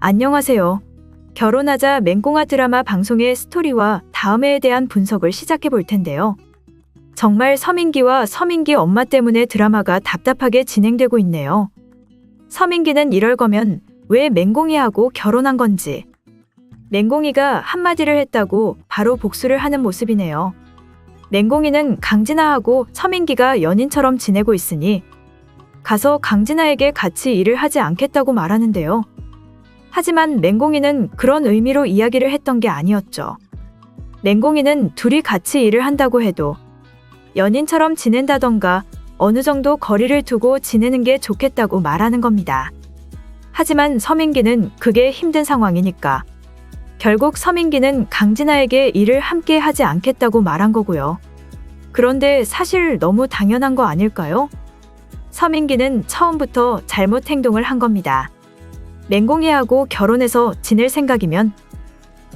안녕하세요. 결혼하자 맹꽁아 드라마 방송의 스토리와 다음해에 대한 분석을 시작해 볼 텐데요. 정말 서민기와 서민기 엄마 때문에 드라마가 답답하게 진행되고 있네요. 서민기는 이럴 거면 왜 맹꽁이하고 결혼한 건지. 맹꽁이가 한마디를 했다고 바로 복수를 하는 모습이네요. 맹꽁이는 강진아하고 서민기가 연인처럼 지내고 있으니 가서 강진아에게 같이 일을 하지 않겠다고 말하는데요. 하지만 맹꽁이는 그런 의미로 이야기를 했던 게 아니었죠. 맹꽁이는 둘이 같이 일을 한다고 해도 연인처럼 지낸다던가 어느 정도 거리를 두고 지내는 게 좋겠다고 말하는 겁니다. 하지만 서민기는 그게 힘든 상황이니까 결국 서민기는 강진아에게 일을 함께 하지 않겠다고 말한 거고요. 그런데 사실 너무 당연한 거 아닐까요? 서민기는 처음부터 잘못 행동을 한 겁니다. 맹꽁이하고 결혼해서 지낼 생각이면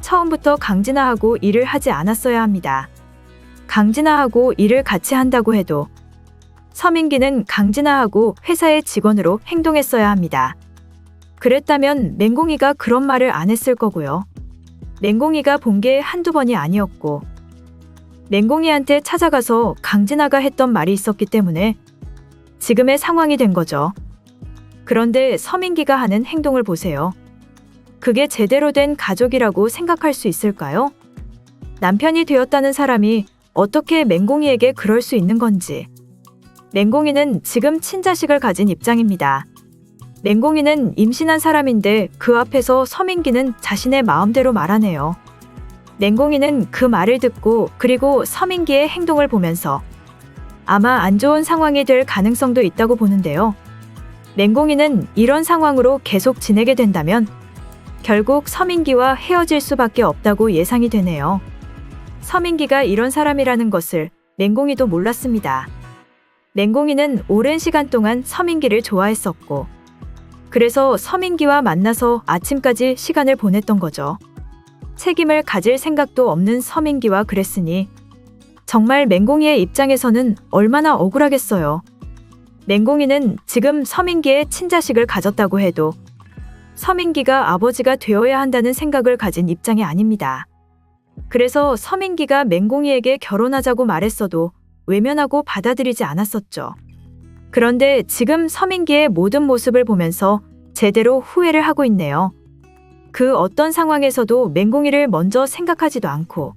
처음부터 강진아하고 일을 하지 않았어야 합니다. 강진아하고 일을 같이 한다고 해도 서민기는 강진아하고 회사의 직원으로 행동했어야 합니다. 그랬다면 맹꽁이가 그런 말을 안 했을 거고요. 맹꽁이가 본 게 한두 번이 아니었고 맹꽁이한테 찾아가서 강진아가 했던 말이 있었기 때문에 지금의 상황이 된 거죠. 그런데 서민기가 하는 행동을 보세요. 그게 제대로 된 가족이라고 생각할 수 있을까요? 남편이 되었다는 사람이 어떻게 맹꽁이에게 그럴 수 있는 건지. 맹꽁이는 지금 친자식을 가진 입장입니다. 맹꽁이는 임신한 사람인데 그 앞에서 서민기는 자신의 마음대로 말하네요. 맹꽁이는 그 말을 듣고 그리고 서민기의 행동을 보면서 아마 안 좋은 상황이 될 가능성도 있다고 보는데요. 맹꽁이는 이런 상황으로 계속 지내게 된다면 결국 서민기와 헤어질 수밖에 없다고 예상이 되네요. 서민기가 이런 사람이라는 것을 맹꽁이도 몰랐습니다. 맹꽁이는 오랜 시간 동안 서민기를 좋아했었고 그래서 서민기와 만나서 아침까지 시간을 보냈던 거죠. 책임을 가질 생각도 없는 서민기와 그랬으니 정말 맹꽁이의 입장에서는 얼마나 억울하겠어요. 맹꽁이는 지금 서민기의 친자식을 가졌다고 해도 서민기가 아버지가 되어야 한다는 생각을 가진 입장이 아닙니다. 그래서 서민기가 맹꽁이에게 결혼하자고 말했어도 외면하고 받아들이지 않았었죠. 그런데 지금 서민기의 모든 모습을 보면서 제대로 후회를 하고 있네요. 그 어떤 상황에서도 맹꽁이를 먼저 생각하지도 않고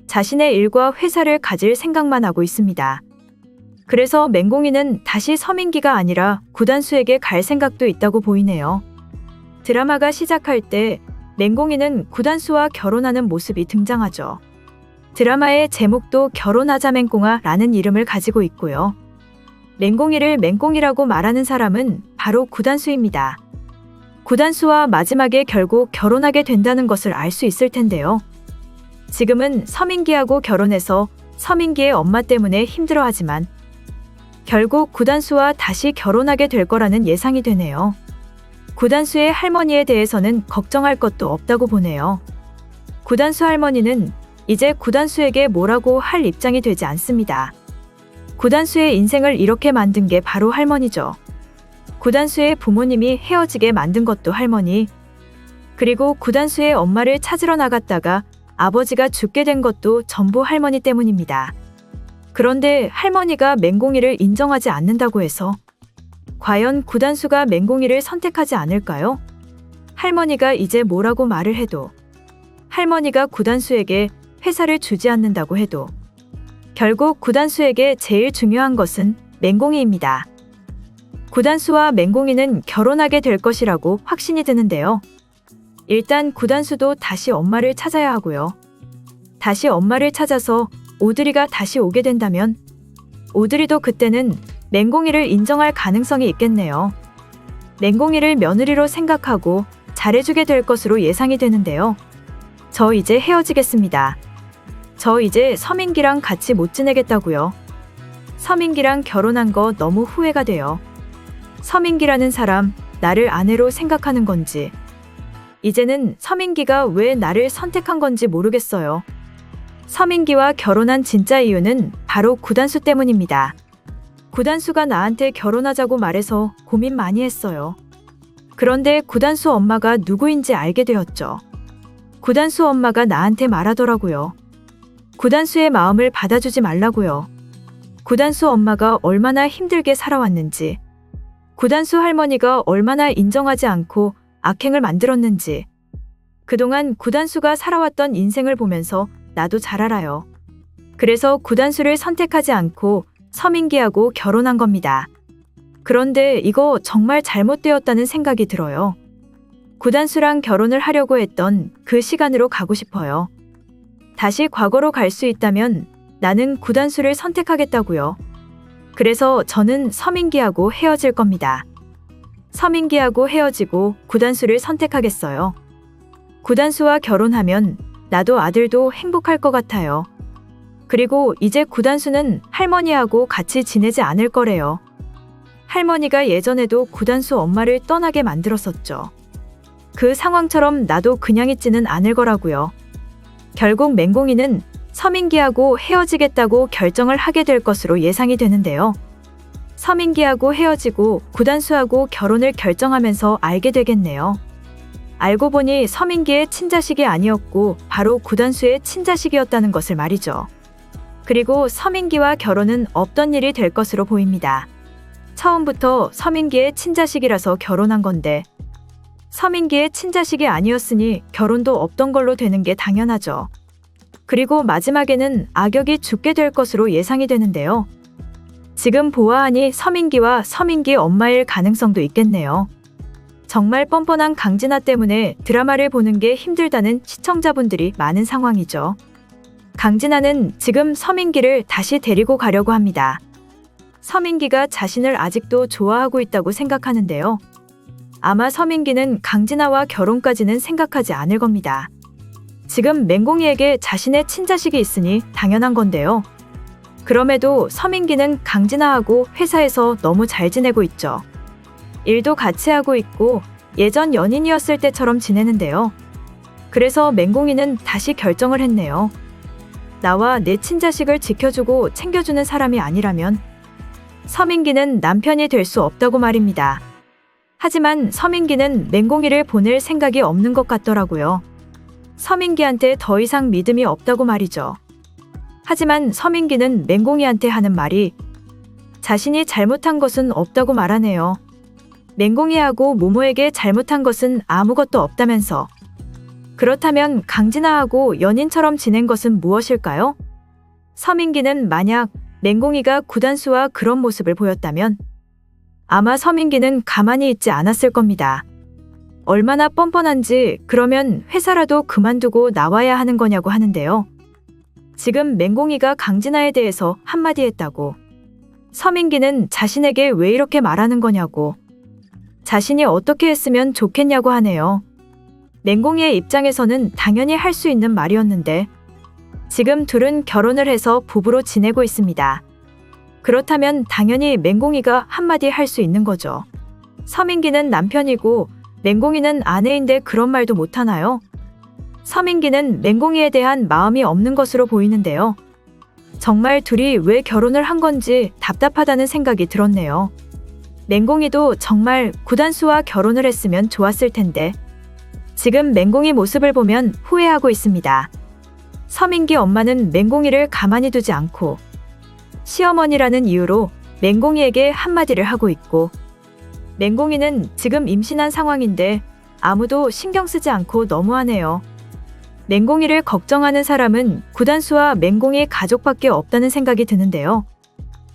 자신의 일과 회사를 가질 생각만 하고 있습니다. 그래서 맹꽁이는 다시 서민기가 아니라 구단수에게 갈 생각도 있다고 보이네요. 드라마가 시작할 때 맹꽁이는 구단수와 결혼하는 모습이 등장하죠. 드라마의 제목도 결혼하자 맹꽁아라는 이름을 가지고 있고요. 맹꽁이를 맹꽁이라고 말하는 사람은 바로 구단수입니다. 구단수와 마지막에 결국 결혼하게 된다는 것을 알 수 있을 텐데요. 지금은 서민기하고 결혼해서 서민기의 엄마 때문에 힘들어하지만 결국 구단수와 다시 결혼하게 될 거라는 예상이 되네요. 구단수의 할머니에 대해서는 걱정할 것도 없다고 보네요. 구단수 할머니는 이제 구단수에게 뭐라고 할 입장이 되지 않습니다. 구단수의 인생을 이렇게 만든 게 바로 할머니죠. 구단수의 부모님이 헤어지게 만든 것도 할머니, 그리고 구단수의 엄마를 찾으러 나갔다가 아버지가 죽게 된 것도 전부 할머니 때문입니다. 그런데 할머니가 맹꽁이를 인정하지 않는다고 해서 과연 구단수가 맹꽁이를 선택하지 않을까요? 할머니가 이제 뭐라고 말을 해도 할머니가 구단수에게 회사를 주지 않는다고 해도 결국 구단수에게 제일 중요한 것은 맹꽁이입니다. 구단수와 맹꽁이는 결혼하게 될 것이라고 확신이 드는데요. 일단 구단수도 다시 엄마를 찾아야 하고요. 다시 엄마를 찾아서 오드리가 다시 오게 된다면 오드리도 그때는 맹꽁이를 인정할 가능성이 있겠네요. 맹꽁이를 며느리로 생각하고 잘해주게 될 것으로 예상이 되는데요. 저 이제 헤어지겠습니다. 저 이제 서민기랑 같이 못 지내겠다고요. 서민기랑 결혼한 거 너무 후회가 돼요. 서민기라는 사람 나를 아내로 생각하는 건지 이제는 서민기가 왜 나를 선택한 건지 모르겠어요. 서민기와 결혼한 진짜 이유는 바로 구단수 때문입니다. 구단수가 나한테 결혼하자고 말해서 고민 많이 했어요. 그런데 구단수 엄마가 누구인지 알게 되었죠. 구단수 엄마가 나한테 말하더라고요. 구단수의 마음을 받아주지 말라고요. 구단수 엄마가 얼마나 힘들게 살아왔는지, 구단수 할머니가 얼마나 인정하지 않고 악행을 만들었는지, 그동안 구단수가 살아왔던 인생을 보면서 나도 잘 알아요. 그래서 구단수를 선택하지 않고 서민기하고 결혼한 겁니다. 그런데 이거 정말 잘못되었다는 생각이 들어요. 구단수랑 결혼을 하려고 했던 그 시간으로 가고 싶어요. 다시 과거로 갈 수 있다면 나는 구단수를 선택하겠다고요. 그래서 저는 서민기하고 헤어질 겁니다. 서민기하고 헤어지고 구단수를 선택하겠어요. 구단수와 결혼하면 나도 아들도 행복할 것 같아요. 그리고 이제 구단수는 할머니하고 같이 지내지 않을 거래요. 할머니가 예전에도 구단수 엄마를 떠나게 만들었었죠. 그 상황처럼 나도 그냥 있지는 않을 거라고요. 결국 맹공이는 서민기하고 헤어지겠다고 결정을 하게 될 것으로 예상이 되는데요. 서민기하고 헤어지고 구단수하고 결혼을 결정하면서 알게 되겠네요. 알고 보니 서민기의 친자식이 아니었고 바로 구단수의 친자식이었다는 것을 말이죠. 그리고 서민기와 결혼은 없던 일이 될 것으로 보입니다. 처음부터 서민기의 친자식이라서 결혼한 건데 서민기의 친자식이 아니었으니 결혼도 없던 걸로 되는 게 당연하죠. 그리고 마지막에는 악역이 죽게 될 것으로 예상이 되는데요. 지금 보아하니 서민기와 서민기 엄마일 가능성도 있겠네요. 정말 뻔뻔한 강진아 때문에 드라마를 보는 게 힘들다는 시청자분들이 많은 상황이죠. 강진아는 지금 서민기를 다시 데리고 가려고 합니다. 서민기가 자신을 아직도 좋아하고 있다고 생각하는데요. 아마 서민기는 강진아와 결혼까지는 생각하지 않을 겁니다. 지금 맹공이에게 자신의 친자식이 있으니 당연한 건데요. 그럼에도 서민기는 강진아하고 회사에서 너무 잘 지내고 있죠. 일도 같이 하고 있고 예전 연인이었을 때처럼 지내는데요. 그래서 맹공이는 다시 결정을 했네요. 나와 내 친자식을 지켜주고 챙겨주는 사람이 아니라면 서민기는 남편이 될 수 없다고 말입니다. 하지만 서민기는 맹공이를 보낼 생각이 없는 것 같더라고요. 서민기한테 더 이상 믿음이 없다고 말이죠. 하지만 서민기는 맹공이한테 하는 말이 자신이 잘못한 것은 없다고 말하네요. 맹공이하고 모모에게 잘못한 것은 아무것도 없다면서. 그렇다면 강진아하고 연인처럼 지낸 것은 무엇일까요? 서민기는 만약 맹공이가 구단수와 그런 모습을 보였다면 아마 서민기는 가만히 있지 않았을 겁니다. 얼마나 뻔뻔한지 그러면 회사라도 그만두고 나와야 하는 거냐고 하는데요. 지금 맹공이가 강진아에 대해서 한마디 했다고. 서민기는 자신에게 왜 이렇게 말하는 거냐고. 자신이 어떻게 했으면 좋겠냐고 하네요. 맹공이의 입장에서는 당연히 할 수 있는 말이었는데 지금 둘은 결혼을 해서 부부로 지내고 있습니다. 그렇다면 당연히 맹공이가 한마디 할 수 있는 거죠. 서민기는 남편이고 맹공이는 아내인데 그런 말도 못하나요? 서민기는 맹공이에 대한 마음이 없는 것으로 보이는데요. 정말 둘이 왜 결혼을 한 건지 답답하다는 생각이 들었네요. 맹공이도 정말 구단수와 결혼을 했으면 좋았을 텐데 지금 맹공이 모습을 보면 후회하고 있습니다. 서민기 엄마는 맹공이를 가만히 두지 않고 시어머니라는 이유로 맹공이에게 한마디를 하고 있고 맹공이는 지금 임신한 상황인데 아무도 신경 쓰지 않고 너무하네요. 맹공이를 걱정하는 사람은 구단수와 맹공이 가족밖에 없다는 생각이 드는데요.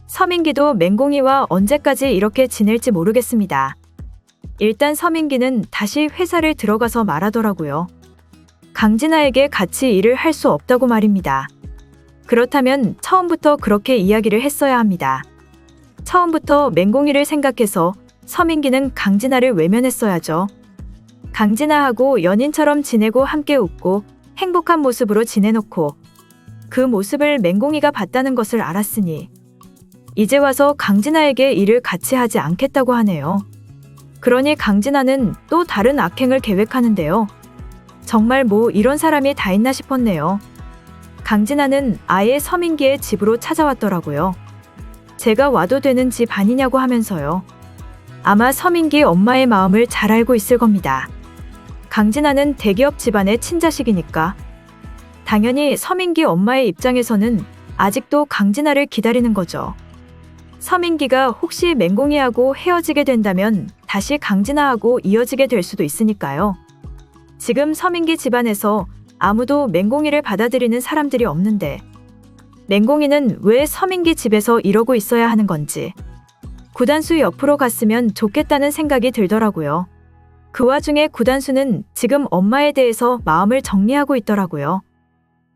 서민기도 맹공이와 언제까지 이렇게 지낼지 모르겠습니다. 일단 서민기는 다시 회사를 들어가서 말하더라고요. 강진아에게 같이 일을 할 수 없다고 말입니다. 그렇다면 처음부터 그렇게 이야기를 했어야 합니다. 처음부터 맹공이를 생각해서 서민기는 강진아를 외면했어야죠. 강진아하고 연인처럼 지내고 함께 웃고 행복한 모습으로 지내놓고 그 모습을 맹공이가 봤다는 것을 알았으니 이제 와서 강진아에게 일을 같이 하지 않겠다고 하네요. 그러니 강진아는 또 다른 악행을 계획하는데요. 정말 뭐 이런 사람이 다 있나 싶었네요. 강진아는 아예 서민기의 집으로 찾아왔더라고요. 제가 와도 되는 집 아니냐고 하면서요. 아마 서민기 엄마의 마음을 잘 알고 있을 겁니다. 강진아는 대기업 집안의 친자식이니까. 당연히 서민기 엄마의 입장에서는 아직도 강진아를 기다리는 거죠. 서민기가 혹시 맹공이하고 헤어지게 된다면 다시 강진아하고 이어지게 될 수도 있으니까요. 지금 서민기 집안에서 아무도 맹공이를 받아들이는 사람들이 없는데 맹공이는 왜 서민기 집에서 이러고 있어야 하는 건지 구단수 옆으로 갔으면 좋겠다는 생각이 들더라고요. 그 와중에 구단수는 지금 엄마에 대해서 마음을 정리하고 있더라고요.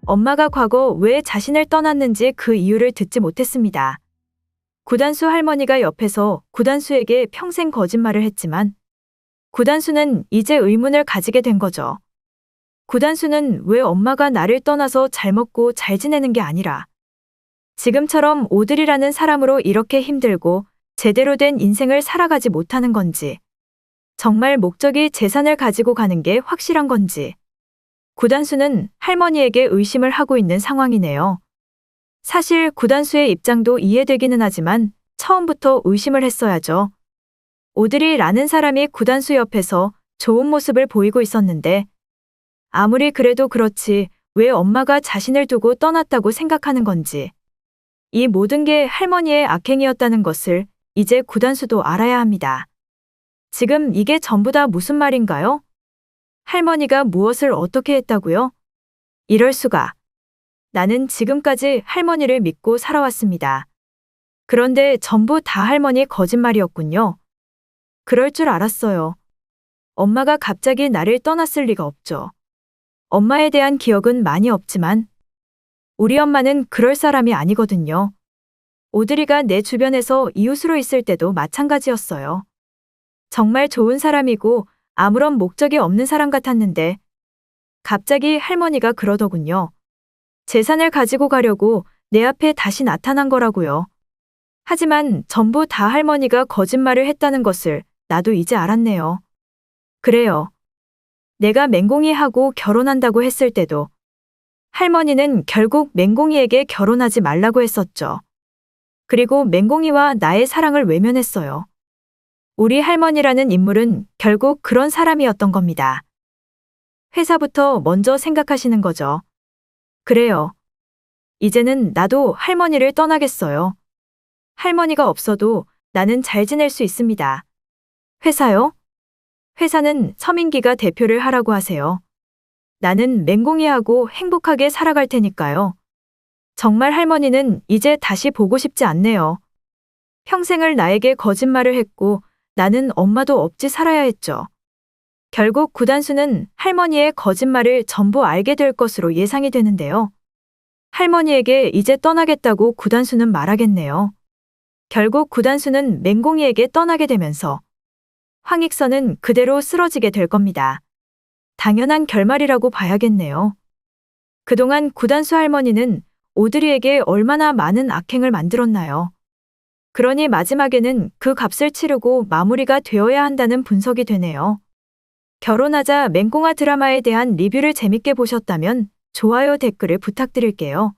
엄마가 과거 왜 자신을 떠났는지 그 이유를 듣지 못했습니다. 구단수 할머니가 옆에서 구단수에게 평생 거짓말을 했지만 구단수는 이제 의문을 가지게 된 거죠. 구단수는 왜 엄마가 나를 떠나서 잘 먹고 잘 지내는 게 아니라 지금처럼 오드리라는 사람으로 이렇게 힘들고 제대로 된 인생을 살아가지 못하는 건지, 정말 목적이 재산을 가지고 가는 게 확실한 건지, 구단수는 할머니에게 의심을 하고 있는 상황이네요. 사실 구단수의 입장도 이해되기는 하지만 처음부터 의심을 했어야죠. 오드리라는 사람이 구단수 옆에서 좋은 모습을 보이고 있었는데 아무리 그래도 그렇지 왜 엄마가 자신을 두고 떠났다고 생각하는 건지, 이 모든 게 할머니의 악행이었다는 것을 이제 구단수도 알아야 합니다. 지금 이게 전부 다 무슨 말인가요? 할머니가 무엇을 어떻게 했다고요? 이럴 수가. 나는 지금까지 할머니를 믿고 살아왔습니다. 그런데 전부 다 할머니 거짓말이었군요. 그럴 줄 알았어요. 엄마가 갑자기 나를 떠났을 리가 없죠. 엄마에 대한 기억은 많이 없지만 우리 엄마는 그럴 사람이 아니거든요. 오드리가 내 주변에서 이웃으로 있을 때도 마찬가지였어요. 정말 좋은 사람이고 아무런 목적이 없는 사람 같았는데 갑자기 할머니가 그러더군요. 재산을 가지고 가려고 내 앞에 다시 나타난 거라고요. 하지만 전부 다 할머니가 거짓말을 했다는 것을 나도 이제 알았네요. 그래요. 내가 맹공이하고 결혼한다고 했을 때도 할머니는 결국 맹공이에게 결혼하지 말라고 했었죠. 그리고 맹공이와 나의 사랑을 외면했어요. 우리 할머니라는 인물은 결국 그런 사람이었던 겁니다. 회사부터 먼저 생각하시는 거죠. 그래요. 이제는 나도 할머니를 떠나겠어요. 할머니가 없어도 나는 잘 지낼 수 있습니다. 회사요? 회사는 서민기가 대표를 하라고 하세요. 나는 맹공이하고 행복하게 살아갈 테니까요. 정말 할머니는 이제 다시 보고 싶지 않네요. 평생을 나에게 거짓말을 했고 나는 엄마도 없이 살아야 했죠. 결국 구단수는 할머니의 거짓말을 전부 알게 될 것으로 예상이 되는데요. 할머니에게 이제 떠나겠다고 구단수는 말하겠네요. 결국 구단수는 맹공이에게 떠나게 되면서 황익선은 그대로 쓰러지게 될 겁니다. 당연한 결말이라고 봐야겠네요. 그동안 구단수 할머니는 오드리에게 얼마나 많은 악행을 만들었나요? 그러니 마지막에는 그 값을 치르고 마무리가 되어야 한다는 분석이 되네요. 결혼하자 맹공아 드라마에 대한 리뷰를 재밌게 보셨다면 좋아요, 댓글을 부탁드릴게요.